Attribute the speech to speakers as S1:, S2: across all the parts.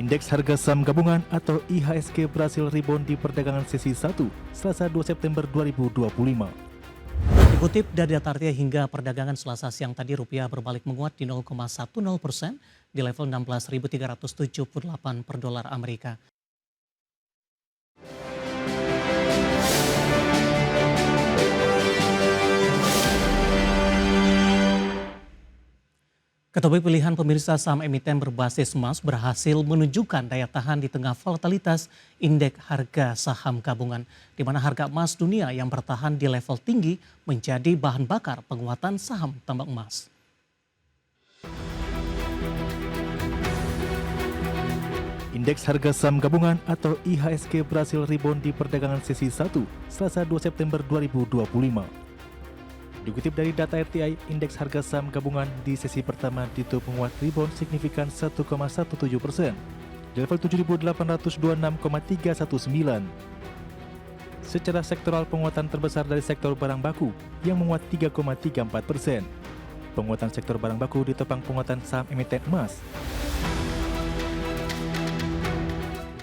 S1: Indeks harga saham gabungan atau IHSG berhasil rebound di perdagangan sesi 1, Selasa 2 September 2025.
S2: Dikutip dari data RTA hingga perdagangan Selasa siang tadi, rupiah berbalik menguat di 0,10% di level 16.378 per dolar Amerika. Ketahui pilihan pemirsa, saham emiten berbasis emas berhasil menunjukkan daya tahan di tengah volatilitas indeks harga saham gabungan, di mana harga emas dunia yang bertahan di level tinggi menjadi bahan bakar penguatan saham tambang emas.
S1: Indeks harga saham gabungan atau IHSG berhasil rebound di perdagangan sesi 1, Selasa 2 September 2025. Dikutip dari data RTI, indeks harga saham gabungan di sesi pertama ditutup menguat rebound signifikan 1,17% di level 7.826,319. Secara sektoral, penguatan terbesar dari sektor barang baku yang menguat 3,34%. Penguatan sektor barang baku ditopang penguatan saham emiten emas.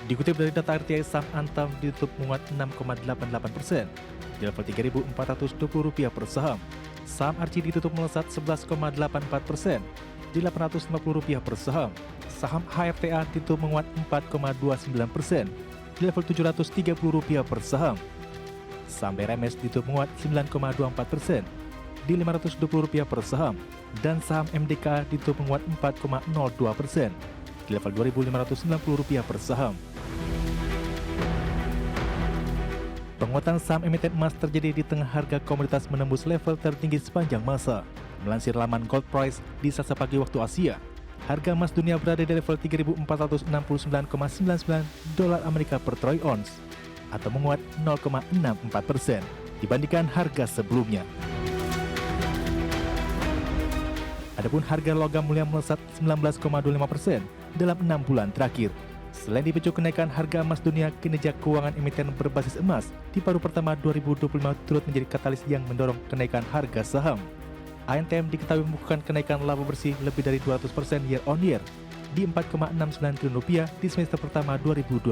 S1: Dikutip dari data RTI, saham Antam ditutup menguat 6,88% di level Rp3.420 per saham. Saham Arci ditutup melesat 11,84% di Rp850 per saham. Saham HFTA ditutup menguat 4,29% di level Rp730 per saham. Saham BRMS ditutup menguat 9,24% di Rp520 per saham. Dan saham MDK ditutup menguat 4,02% di level Rp2.590 per saham. Penguatan saham emiten emas terjadi di tengah harga komoditas menembus level tertinggi sepanjang masa. Melansir laman Gold Price di Selasa pagi waktu Asia, harga emas dunia berada di level 3.469,99 dolar Amerika per troy ounce atau menguat 0,64% dibandingkan harga sebelumnya. Adapun harga logam mulia melesat 19,25% dalam 6 bulan terakhir. Selain dipicu kenaikan harga emas dunia, kinerja keuangan emiten berbasis emas di paruh pertama 2025 turut menjadi katalis yang mendorong kenaikan harga saham. ANTM diketahui membukukan kenaikan laba bersih lebih dari 200% year on year di Rp4,69 triliun di semester pertama 2025.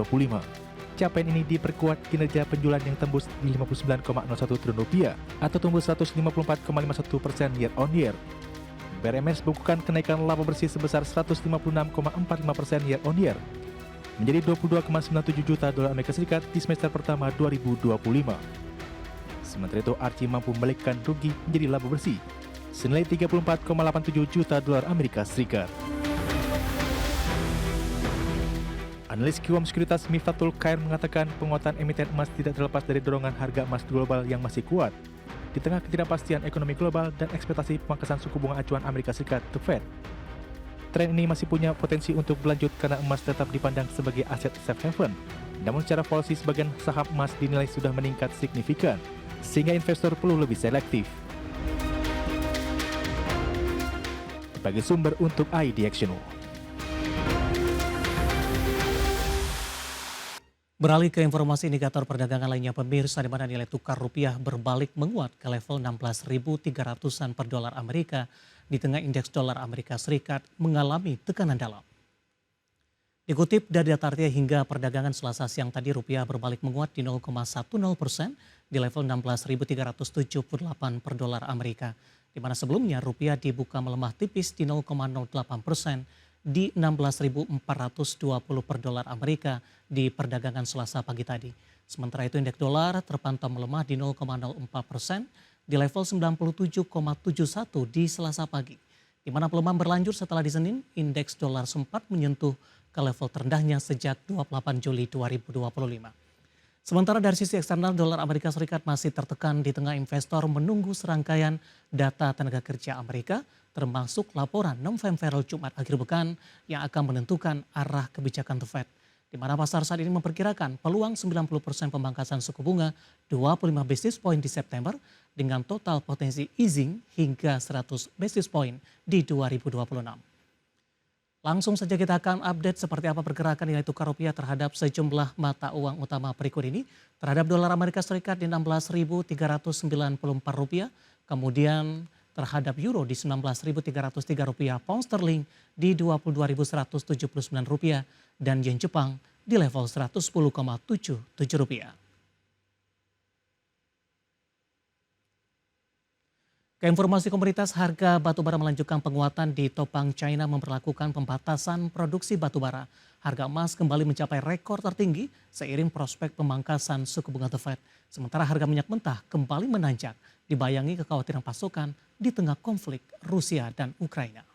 S1: Capaian ini diperkuat kinerja penjualan yang tembus di Rp59,01 triliun atau tumbuh 154,51% year on year. BRMS bukukan kenaikan laba bersih sebesar 156,45% year on year menjadi 22,97 juta dolar Amerika Serikat di semester pertama 2025. Sementara itu, Arci mampu membalikkan rugi menjadi laba bersih senilai 34,87 juta dolar Amerika Serikat. Analis QM Sekuritas Miftatul Khair mengatakan penguatan emiten emas tidak terlepas dari dorongan harga emas global yang masih kuat di tengah ketidakpastian ekonomi global dan ekspektasi pemangkasan suku bunga acuan Amerika Serikat The Fed. Tren ini masih punya potensi untuk berlanjut karena emas tetap dipandang sebagai aset safe haven. Namun secara polisi sebagian saham emas dinilai sudah meningkat signifikan, sehingga investor perlu lebih selektif. Bagi sumber untuk ID Action.
S2: Beralih ke informasi indikator perdagangan lainnya, pemirsa, di mana nilai tukar rupiah berbalik menguat ke level 16.300-an per dolar Amerika di tengah indeks dolar Amerika Serikat mengalami tekanan dalam. Dikutip dari data RTI hingga perdagangan Selasa siang tadi, rupiah berbalik menguat di 0,10% di level 16.378 per dolar Amerika, di mana sebelumnya rupiah dibuka melemah tipis di 0,08% di 16.420 per dolar Amerika di perdagangan Selasa pagi tadi. Sementara itu indeks dolar terpantau melemah di 0,04% di level 97,71 di Selasa pagi, di mana pelemahan berlanjut setelah di Senin indeks dolar sempat menyentuh ke level terendahnya sejak 28 Juli 2025. Sementara dari sisi eksternal, dolar Amerika Serikat masih tertekan di tengah investor menunggu serangkaian data tenaga kerja Amerika, termasuk laporan non-farm Jumat akhir pekan yang akan menentukan arah kebijakan The Fed, di mana pasar saat ini memperkirakan peluang 90% pemangkasan suku bunga 25 basis point di September dengan total potensi easing hingga 100 basis point di 2026. Langsung saja kita akan update seperti apa pergerakan nilai tukar rupiah terhadap sejumlah mata uang utama berikut ini. Terhadap dolar Amerika Serikat di Rp16.394, kemudian terhadap euro di Rp19.303, pound sterling di Rp22.179 dan yen Jepang di level Rp110,77. Keinformasi komunitas harga batubara melanjutkan penguatan di Topang, China memberlakukan pembatasan produksi batubara. Harga emas kembali mencapai rekor tertinggi seiring prospek pemangkasan suku bunga The Fed. Sementara harga minyak mentah kembali menanjak, dibayangi kekhawatiran pasokan di tengah konflik Rusia dan Ukraina.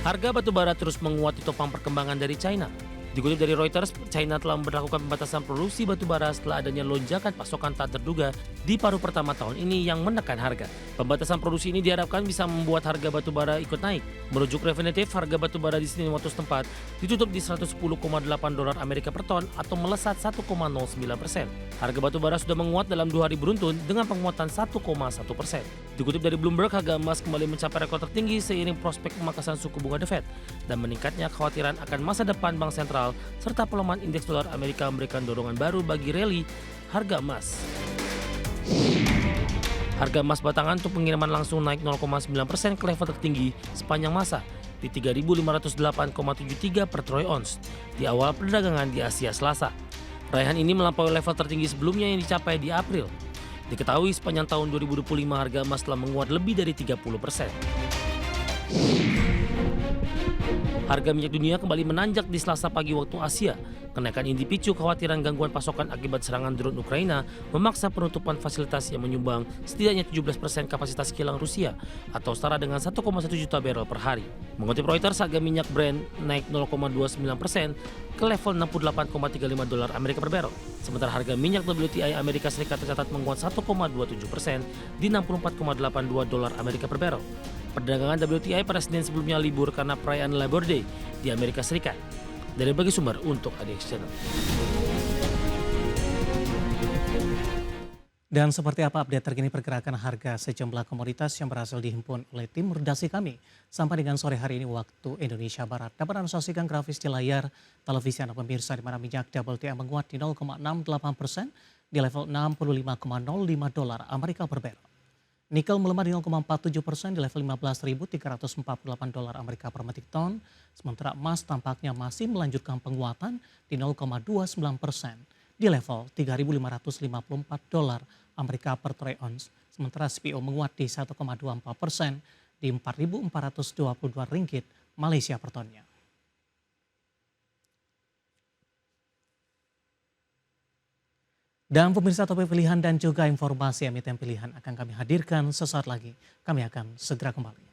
S3: Harga batubara terus menguat di topang perkembangan dari China. Dikutip dari Reuters, China telah memperlakukan pembatasan produksi batubara setelah adanya lonjakan pasokan tak terduga di paruh pertama tahun ini yang menekan harga. Pembatasan produksi ini diharapkan bisa membuat harga batubara ikut naik. Merujuk Refinitiv, harga batubara di Senin waktu setempat ditutup di $110,8 Amerika per ton atau melesat 1,09%. Harga batubara sudah menguat dalam 2 hari beruntun dengan penguatan 1,1%. Dikutip dari Bloomberg, harga emas kembali mencapai rekor tertinggi seiring prospek pemangkasan suku bunga The Fed dan meningkatnya kekhawatiran akan masa depan bank sentral serta pelemahan indeks dolar Amerika memberikan dorongan baru bagi rally harga emas. Harga emas batangan untuk pengiriman langsung naik 0,9% ke level tertinggi sepanjang masa di 3.508,73 per troy ounce di awal perdagangan di Asia Selasa. Raihan ini melampaui level tertinggi sebelumnya yang dicapai di April. Diketahui sepanjang tahun 2025 harga emas telah menguat lebih dari 30%. Harga minyak dunia kembali menanjak di Selasa pagi waktu Asia. Kenaikan ini dipicu kekhawatiran gangguan pasokan akibat serangan drone Ukraina memaksa penutupan fasilitas yang menyumbang setidaknya 17% kapasitas kilang Rusia atau setara dengan 1,1 juta barrel per hari. Mengutip Reuters, harga minyak Brent naik 0,29% ke level $68,35 Amerika per barrel. Sementara harga minyak WTI Amerika Serikat tercatat menguat 1,27% di $64,82 Amerika per barrel. Perdagangan WTI pada Senin sebelumnya libur karena perayaan Labor Day di Amerika Serikat. Dari berbagai sumber untuk ADX Channel.
S2: Dan seperti apa update terkini pergerakan harga sejumlah komoditas yang berhasil dihimpun oleh tim redaksi kami. Sampai dengan sore hari ini waktu Indonesia Barat. Dapat Anda saksikan grafis di layar televisi Anda pemirsa, di mana minyak WTI menguat di 0,68% di level $65,05 Amerika per barrel. Nikel melemah di 0,47% di level $15.348 Amerika per metrik ton. Sementara emas tampaknya masih melanjutkan penguatan di 0,29% di level $3.554 Amerika per troy ounce. Sementara CPO menguat di 1,24% di Rp4.422 Malaysia per tonnya. Dan pemirsa, topik pilihan dan juga informasi emiten pilihan akan kami hadirkan sesaat lagi. Kami akan segera kembali.